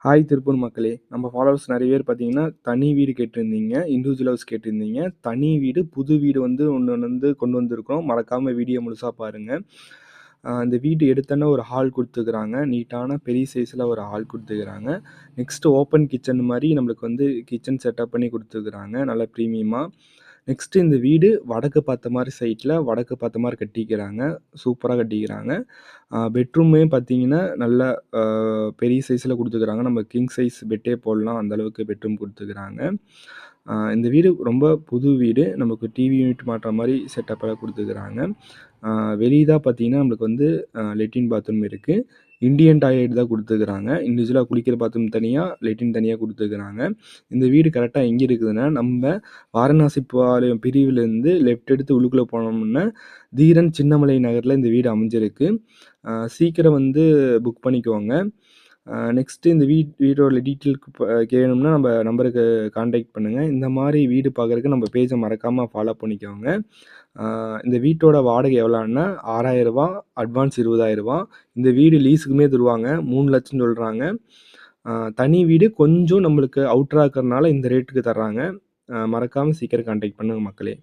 Hi Tiruppur மக்களே! நம்ம followers நெறைய பேர் பார்த்தீங்கன்னா, தனி வீடு கேட்டிருந்தீங்க. இண்டிவிஜுவல் ஹவுஸ் கேட்டிருந்தீங்க. தனி வீடு, புது வீடு வந்து ஒண்ணு வந்து கொண்டு வந்திருக்கோம். மறக்காம வீடியோ முழுசா பாருங்க. இந்த வீடு எடுத்தோனே ஒரு ஹால் குடுத்துருக்காங்க. நீட்டான பெரிய சைஸ்ல ஒரு ஹால் குடுத்துருக்காங்க. நெக்ஸ்ட் ஓப்பன் கிச்சன் மாரி நம்மளுக்கு வந்து கிச்சன் செட்டப் பண்ணி குடுத்துருக்காங்க. நல்லா பிரீமியமா. நெக்ஸ்ட் இந்த வீடு வடக்கு பார்த்த மாரி சைட்ல வடக்கு பார்த்த மாரி கட்டிக்கிறாங்க. சூப்பரா கட்டிக்கிறாங்க. பெட்ரூமே பார்த்தீங்கன்னா, நல்ல அ பெரிய சைஸ்ல குடுத்துருக்காங்க. நம்ம கிங் சைஸ் பெட்டே போடலாம். அந்த அளவுக்கு பெட்ரூம் குடுத்துருக்காங்க. இந்த வீடு ரொம்ப புது வீடு. நமக்கு டிவி யூனிட் மாட்ற மாரி செட்டப்ல குடுத்துருக்காங்க. அ வெளிய தான் பார்த்தீங்கன்னா, நம்மளுக்கு வந்து லெட்ரின், பாத்ரூம் இருக்கு. இண்டியன் டாய்லெட் தான் குடுத்துருக்காங்க. இண்டிவிஜுவலா குளிக்கிற பாத்ரூம் தனியா, லெட்ரின் தனியா குடுத்துருக்காங்க. இந்த வீடு கரெக்ட்டா எங்க இருக்குதுன்னா, நம்ம வாரணாசி பாளையம் பிரிவுலேருந்து லெஃப்ட் எடுத்து உள்ளுக்குள்ள போனோம்னா, தீரன் சின்னமலை நகர்ல இந்த வீடு அமைஞ்சிருக்கு. சீக்கிரம் வந்து புக் பண்ணிக்கோங்க. நெக்ஸ்ட்டு இந்த வீடோட டீட்டெயிலுக்கு வேணும்னா நம்ம நம்பருக்கு கான்டாக்ட் பண்ணுங்க. இந்த மாரி வீடு பார்க்கறக்கு நம்ம பேஜ மறக்காம ஃபாலோ பண்ணிக்கோங்க. அ இந்த வீட்டோட வாடகை எவ்வளோன்னா ரூ. 6,000 அட்வான்ஸ் ரூ. 20,000 இந்த வீடு லீஸுக்குமே தருவாங்க. 3,00,000 சொல்றாங்க. அ தனி வீடு கொஞ்சம் நம்மளுக்கு அவுட்டரா இருக்கறனால இந்த ரேட்டுக்கு தர்றாங்க. மறக்காம சீக்கிரம் கான்டாக்ட் பண்ணுங்க மக்களே!